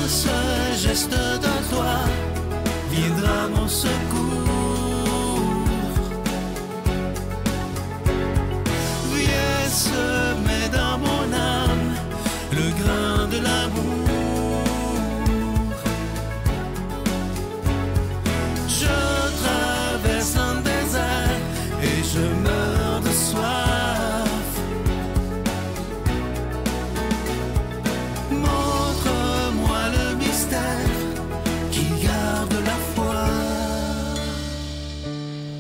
ce geste de toi viendra mon secours. Viens semer dans mon âme le grain de l'amour. Je traverse un désert et je meurs de soif. Montre-moi le mystère qui garde la foi.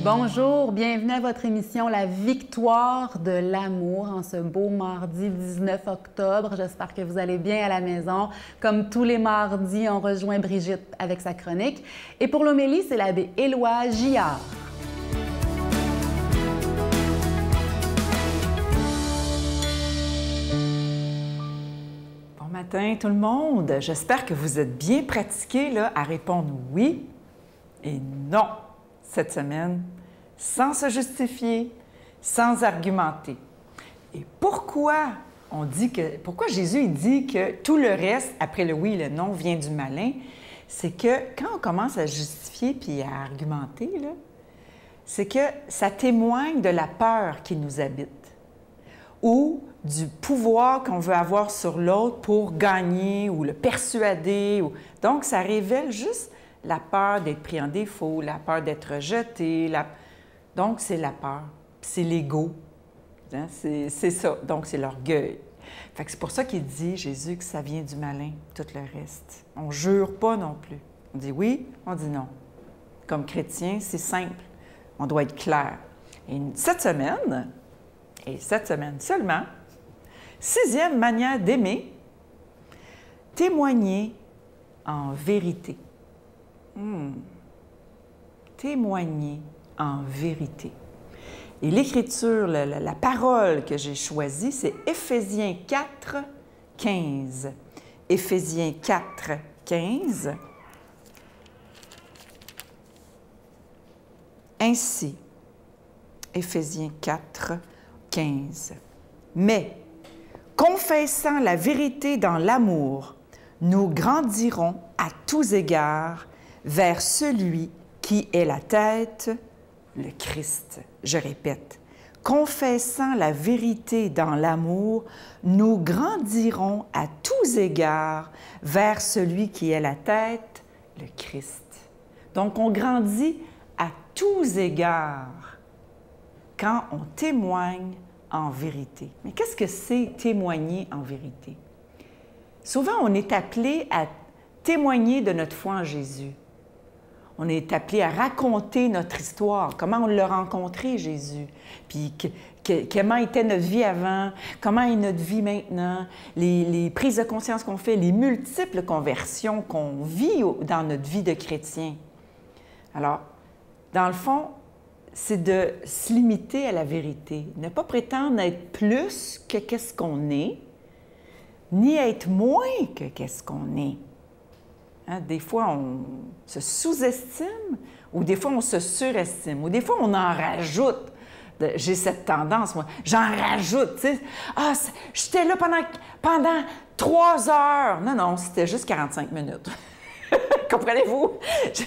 Bonjour, bienvenue à votre émission La Victoire de l'amour en ce beau mardi 19 octobre. J'espère que vous allez bien à la maison. Comme tous les mardis, on rejoint Brigitte avec sa chronique. Et pour l'homélie, c'est l'abbé Éloi Gillard. Bon matin tout le monde. J'espère que vous êtes bien pratiqués là, à répondre oui et non cette semaine, sans se justifier, sans argumenter. Et pourquoi Jésus il dit que tout le reste, après le oui et le non, vient du malin? C'est que quand on commence à justifier puis à argumenter, là, c'est que ça témoigne de la peur qui nous habite ou du pouvoir qu'on veut avoir sur l'autre pour gagner ou le persuader. Donc, ça révèle juste la peur d'être pris en défaut, la peur d'être rejeté. Donc, c'est la peur. C'est l'ego. Hein? C'est ça. Donc, c'est l'orgueil. Fait que c'est pour ça qu'il dit, Jésus, que ça vient du malin, tout le reste. On ne jure pas non plus. On dit oui, on dit non. Comme chrétien, c'est simple. On doit être clair. Et cette semaine seulement, 6e manière d'aimer, témoigner en vérité. Témoigner en vérité. Et l'Écriture, la parole que j'ai choisie, c'est Éphésiens 4, 15. Éphésiens 4, 15. Ainsi, Éphésiens 4, 15. Mais, confessant la vérité dans l'amour, nous grandirons à tous égards vers celui qui est la tête, le Christ. Je répète, confessant la vérité dans l'amour, nous grandirons à tous égards vers celui qui est la tête, le Christ. Donc, on grandit à tous égards quand on témoigne en vérité. Mais qu'est-ce que c'est témoigner en vérité? Souvent, on est appelé à témoigner de notre foi en Jésus. On est appelé à raconter notre histoire, comment on l'a rencontré, Jésus, puis comment était notre vie avant, comment est notre vie maintenant, les prises de conscience qu'on fait, les multiples conversions qu'on vit dans notre vie de chrétien. Alors, dans le fond, c'est de se limiter à la vérité, ne pas prétendre être plus que qu'est-ce qu'on est, ni être moins que qu'est-ce qu'on est. Hein? Des fois, on se sous-estime ou des fois, on se surestime ou des fois, on en rajoute. J'ai cette tendance, moi. J'en rajoute, tu sais. Ah, j'étais là pendant 3 heures. Non, c'était juste 45 minutes. Comprenez-vous? Je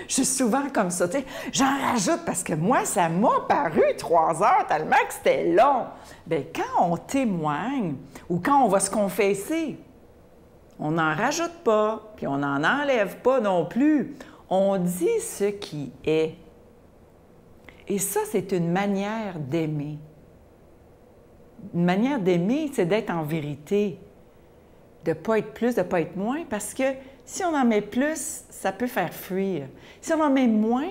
suis souvent comme ça, tu sais. J'en rajoute parce que moi, ça m'a paru 3 heures tellement que c'était long. Bien, quand on témoigne ou quand on va se confesser, on n'en rajoute pas, puis on n'en enlève pas non plus. On dit ce qui est. Et ça, c'est une manière d'aimer. Une manière d'aimer, c'est d'être en vérité. De ne pas être plus, de ne pas être moins, parce que si on en met plus, ça peut faire fuir. Si on en met moins,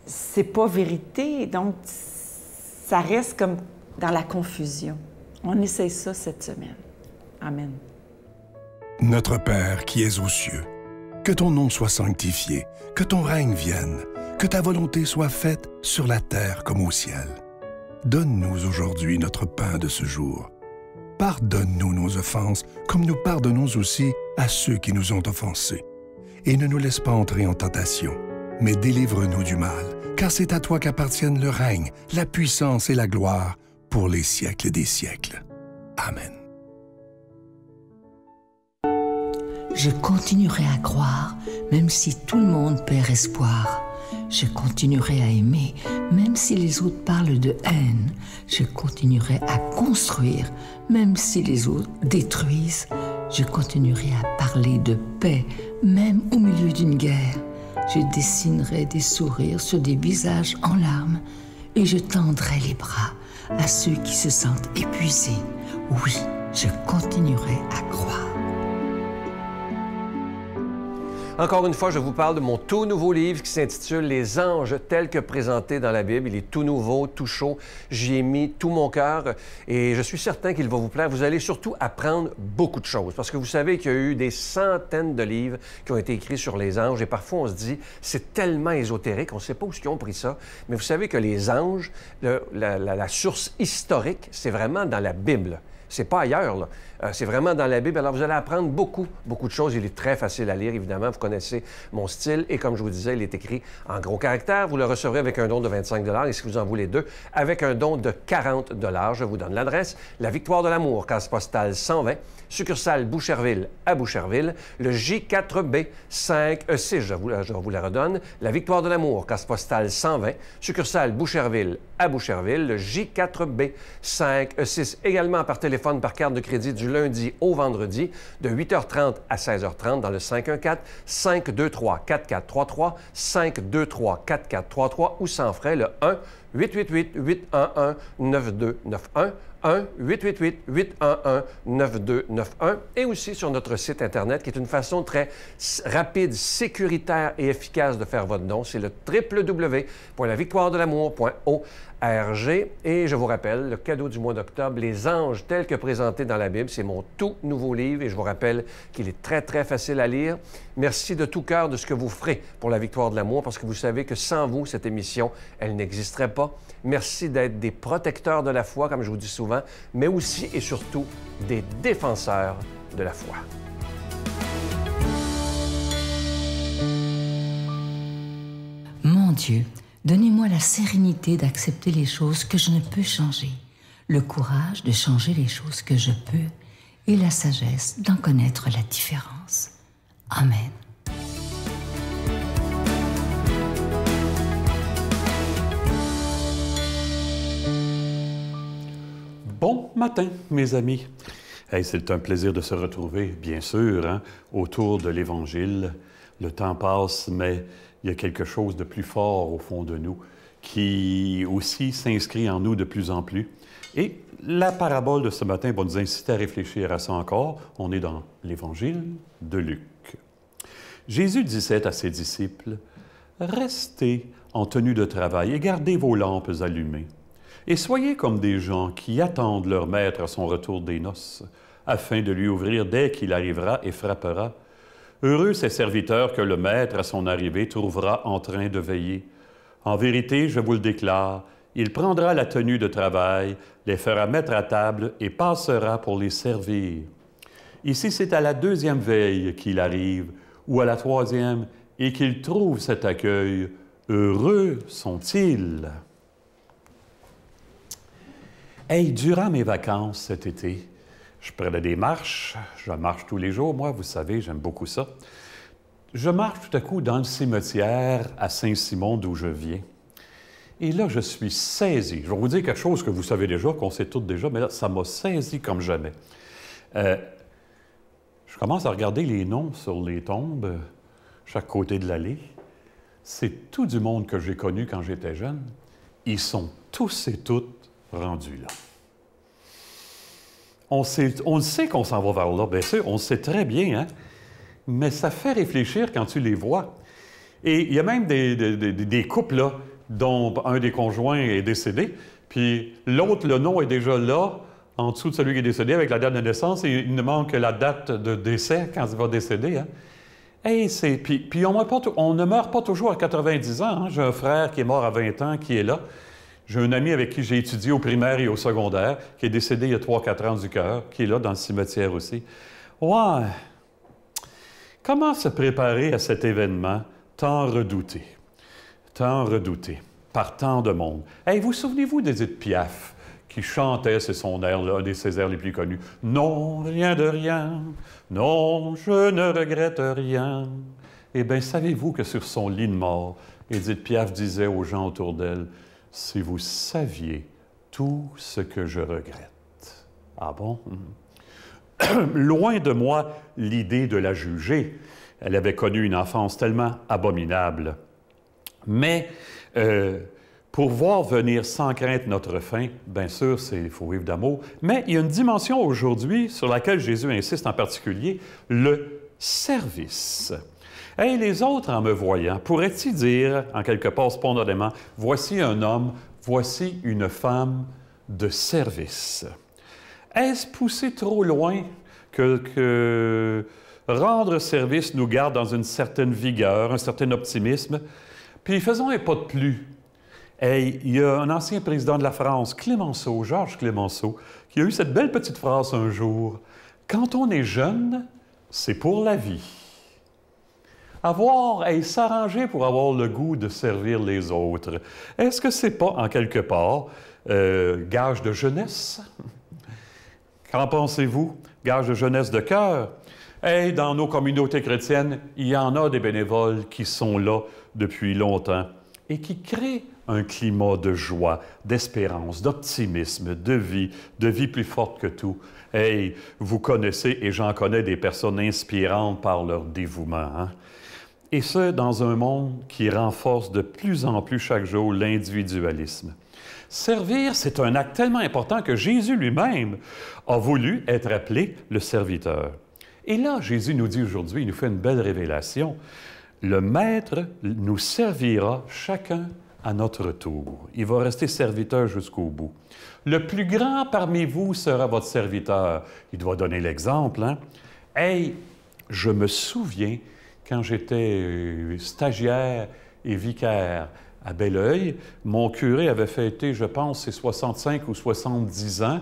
c'est pas vérité, donc ça reste comme dans la confusion. On essaie ça cette semaine. Amen. Notre Père qui es aux cieux, que ton nom soit sanctifié, que ton règne vienne, que ta volonté soit faite sur la terre comme au ciel. Donne-nous aujourd'hui notre pain de ce jour. Pardonne-nous nos offenses, comme nous pardonnons aussi à ceux qui nous ont offensés. Et ne nous laisse pas entrer en tentation, mais délivre-nous du mal, car c'est à toi qu'appartiennent le règne, la puissance et la gloire pour les siècles des siècles. Amen. Je continuerai à croire, même si tout le monde perd espoir. Je continuerai à aimer, même si les autres parlent de haine. Je continuerai à construire, même si les autres détruisent. Je continuerai à parler de paix, même au milieu d'une guerre. Je dessinerai des sourires sur des visages en larmes et je tendrai les bras à ceux qui se sentent épuisés. Oui, je continuerai à croire. Encore une fois, je vous parle de mon tout nouveau livre qui s'intitule « Les anges tels que présentés dans la Bible ». Il est tout nouveau, tout chaud. J'y ai mis tout mon cœur et je suis certain qu'il va vous plaire. Vous allez surtout apprendre beaucoup de choses parce que vous savez qu'il y a eu des centaines de livres qui ont été écrits sur les anges et parfois on se dit c'est tellement ésotérique, on ne sait pas où ils ont pris ça. Mais vous savez que les anges, la source historique, c'est vraiment dans la Bible. C'est pas ailleurs, là. C'est vraiment dans la Bible. Alors, vous allez apprendre beaucoup de choses. Il est très facile à lire, évidemment. Vous connaissez mon style. Et comme je vous disais, il est écrit en gros caractères. Vous le recevrez avec un don de 25 $ et si vous en voulez deux, avec un don de 40 $. Je vous donne l'adresse. La Victoire de l'Amour, case postale 120, succursale Boucherville à Boucherville, le J4B 5E6. Je vous la redonne. La Victoire de l'Amour, case postale 120, succursale Boucherville à Boucherville, le J4B 5E6. Également par téléphone, par carte de crédit du lundi au vendredi, de 8h30 à 16h30 dans le 514-523-4433, 523-4433 ou sans frais le 1-888-811-9291, 1-888-811-9291 et aussi sur notre site Internet qui est une façon très rapide, sécuritaire et efficace de faire votre don. C'est le www.lavictoiredelamour.org. Et je vous rappelle, le cadeau du mois d'octobre, Les anges tels que présentés dans la Bible, c'est mon tout nouveau livre et je vous rappelle qu'il est très, très facile à lire. Merci de tout cœur de ce que vous ferez pour la Victoire de l'amour parce que vous savez que sans vous, cette émission, elle n'existerait pas. Merci d'être des protecteurs de la foi, comme je vous dis souvent, mais aussi et surtout des défenseurs de la foi. Mon Dieu, donnez-moi la sérénité d'accepter les choses que je ne peux changer, le courage de changer les choses que je peux et la sagesse d'en connaître la différence. Amen. Bon matin, mes amis. Hey, c'est un plaisir de se retrouver, bien sûr, hein, autour de l'Évangile. Le temps passe, mais il y a quelque chose de plus fort au fond de nous qui aussi s'inscrit en nous de plus en plus. Et la parabole de ce matin va nous inciter à réfléchir à ça encore. On est dans l'Évangile de Luc. Jésus disait à ses disciples, « Restez en tenue de travail et gardez vos lampes allumées. Et soyez comme des gens qui attendent leur maître à son retour des noces, afin de lui ouvrir dès qu'il arrivera et frappera. Heureux ces serviteurs que le maître, à son arrivée, trouvera en train de veiller. En vérité, je vous le déclare, il prendra la tenue de travail, les fera mettre à table et passera pour les servir. Ici, c'est à la 2e veille qu'il arrive, ou à la 3e, et qu'il trouve cet accueil. Heureux sont-ils. » Hey, durant mes vacances cet été, je prenais des marches. Je marche tous les jours, moi, vous savez, j'aime beaucoup ça. Je marche tout à coup dans le cimetière à Saint-Simon, d'où je viens. Et là, je suis saisi. Je vais vous dire quelque chose que vous savez déjà, qu'on sait tous déjà, mais là, ça m'a saisi comme jamais. Je commence à regarder les noms sur les tombes, chaque côté de l'allée. C'est tout du monde que j'ai connu quand j'étais jeune. Ils sont tous et toutes rendus là. On le sait qu'on s'en va vers là, bien sûr, on le sait très bien, hein? Mais ça fait réfléchir quand tu les vois. Et il y a même des couples, là, dont un des conjoints est décédé, puis l'autre, le nom est déjà là, en dessous de celui qui est décédé, avec la date de naissance, et il ne manque que la date de décès quand il va décéder, hein? Hey, puis on ne meurt pas toujours à 90 ans, hein? J'ai un frère qui est mort à 20 ans, qui est là. J'ai un ami avec qui j'ai étudié au primaire et au secondaire, qui est décédé il y a 3-4 ans du cœur, qui est là dans le cimetière aussi. Ouais! Comment se préparer à cet événement tant redouté? Tant redouté par tant de monde. Hey, vous souvenez-vous d'Édith Piaf, qui chantait, c'est son air, un de ses airs les plus connus. « Non, rien de rien, non, je ne regrette rien. » Eh bien, savez-vous que sur son lit de mort, Édith Piaf disait aux gens autour d'elle, « Si vous saviez tout ce que je regrette. » Ah bon? Loin de moi l'idée de la juger. Elle avait connu une enfance tellement abominable. Mais pour voir venir sans crainte notre fin, bien sûr, il faut vivre d'amour. Mais il y a une dimension aujourd'hui sur laquelle Jésus insiste en particulier, le service. Et les autres, en me voyant, pourraient-ils dire, en quelque part spontanément, « Voici un homme, voici une femme de service. » Est-ce poussé trop loin que rendre service nous garde dans une certaine vigueur, un certain optimisme? Puis faisons un pas de plus. Hey, il y a un ancien président de la France, Clemenceau, Georges Clemenceau, qui a eu cette belle petite phrase un jour. « Quand on est jeune, c'est pour la vie. » S'arranger pour avoir le goût de servir les autres. Est-ce que c'est pas, en quelque part, gage de jeunesse? Qu'en pensez-vous? Gage de jeunesse de cœur? Hey, dans nos communautés chrétiennes, il y en a des bénévoles qui sont là depuis longtemps et qui créent un climat de joie, d'espérance, d'optimisme, de vie plus forte que tout. Hey, vous connaissez, et j'en connais, des personnes inspirantes par leur dévouement, hein? Et ce, dans un monde qui renforce de plus en plus chaque jour l'individualisme. Servir, c'est un acte tellement important que Jésus lui-même a voulu être appelé le serviteur. Et là, Jésus nous dit aujourd'hui, il nous fait une belle révélation. Le Maître nous servira chacun à notre tour. Il va rester serviteur jusqu'au bout. Le plus grand parmi vous sera votre serviteur. Il doit donner l'exemple, hein? Hey, je me souviens, quand j'étais stagiaire et vicaire à Belleuil, mon curé avait fêté, je pense, ses 65 ou 70 ans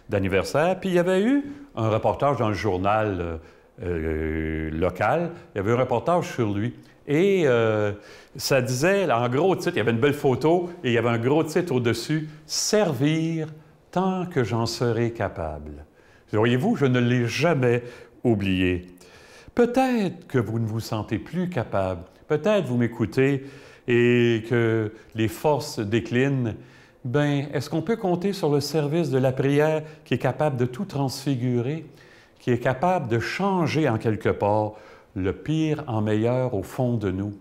d'anniversaire, puis il y avait eu un reportage dans le journal local, il y avait un reportage sur lui. Et ça disait, en gros titre, il y avait une belle photo, et il y avait un gros titre au-dessus, « Servir tant que j'en serai capable ». Voyez-vous, je ne l'ai jamais oublié. Peut-être que vous ne vous sentez plus capable. Peut-être vous m'écoutez et que les forces déclinent. Bien, est-ce qu'on peut compter sur le service de la prière qui est capable de tout transfigurer, qui est capable de changer en quelque part le pire en meilleur au fond de nous?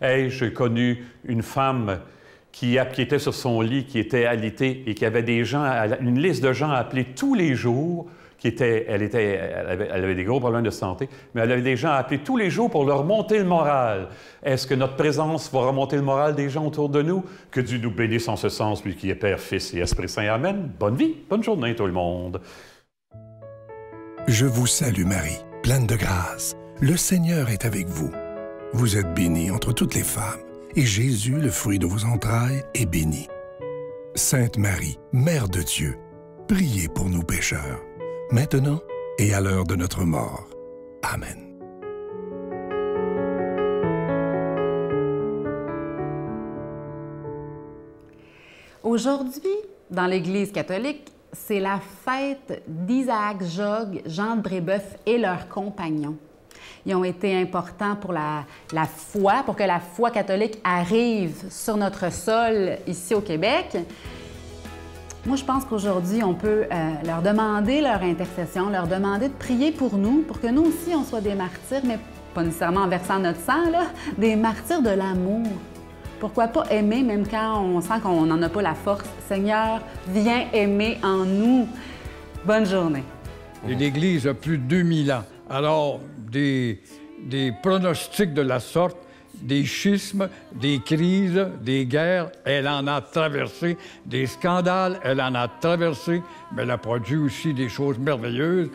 Hey, j'ai connu une femme qui était sur son lit, qui était alitée et qui avait une liste de gens à appeler tous les jours. Elle avait des gros problèmes de santé, mais elle avait des gens à appeler tous les jours pour leur monter le moral. Est-ce que notre présence va remonter le moral des gens autour de nous? Que Dieu nous bénisse en ce sens, lui qui est Père, Fils et Esprit Saint. Amen. Bonne vie, bonne journée tout le monde. Je vous salue Marie, pleine de grâce. Le Seigneur est avec vous. Vous êtes bénie entre toutes les femmes, et Jésus, le fruit de vos entrailles, est béni. Sainte Marie, Mère de Dieu, priez pour nous pécheurs, maintenant et à l'heure de notre mort. Amen. Aujourd'hui, dans l'Église catholique, c'est la fête d'Isaac Jogues, Jean de Brébeuf et leurs compagnons. Ils ont été importants pour la foi, pour que la foi catholique arrive sur notre sol ici au Québec. Moi, je pense qu'aujourd'hui, on peut leur demander leur intercession, leur demander de prier pour nous, pour que nous aussi, on soit des martyrs, mais pas nécessairement en versant notre sang, là, des martyrs de l'amour. Pourquoi pas aimer, même quand on sent qu'on n'en a pas la force? Seigneur, viens aimer en nous. Bonne journée. L'Église a plus de 2000 ans. Alors, des pronostics de la sorte, des schismes, des crises, des guerres, elle en a traversé, des scandales, elle en a traversé, mais elle a produit aussi des choses merveilleuses.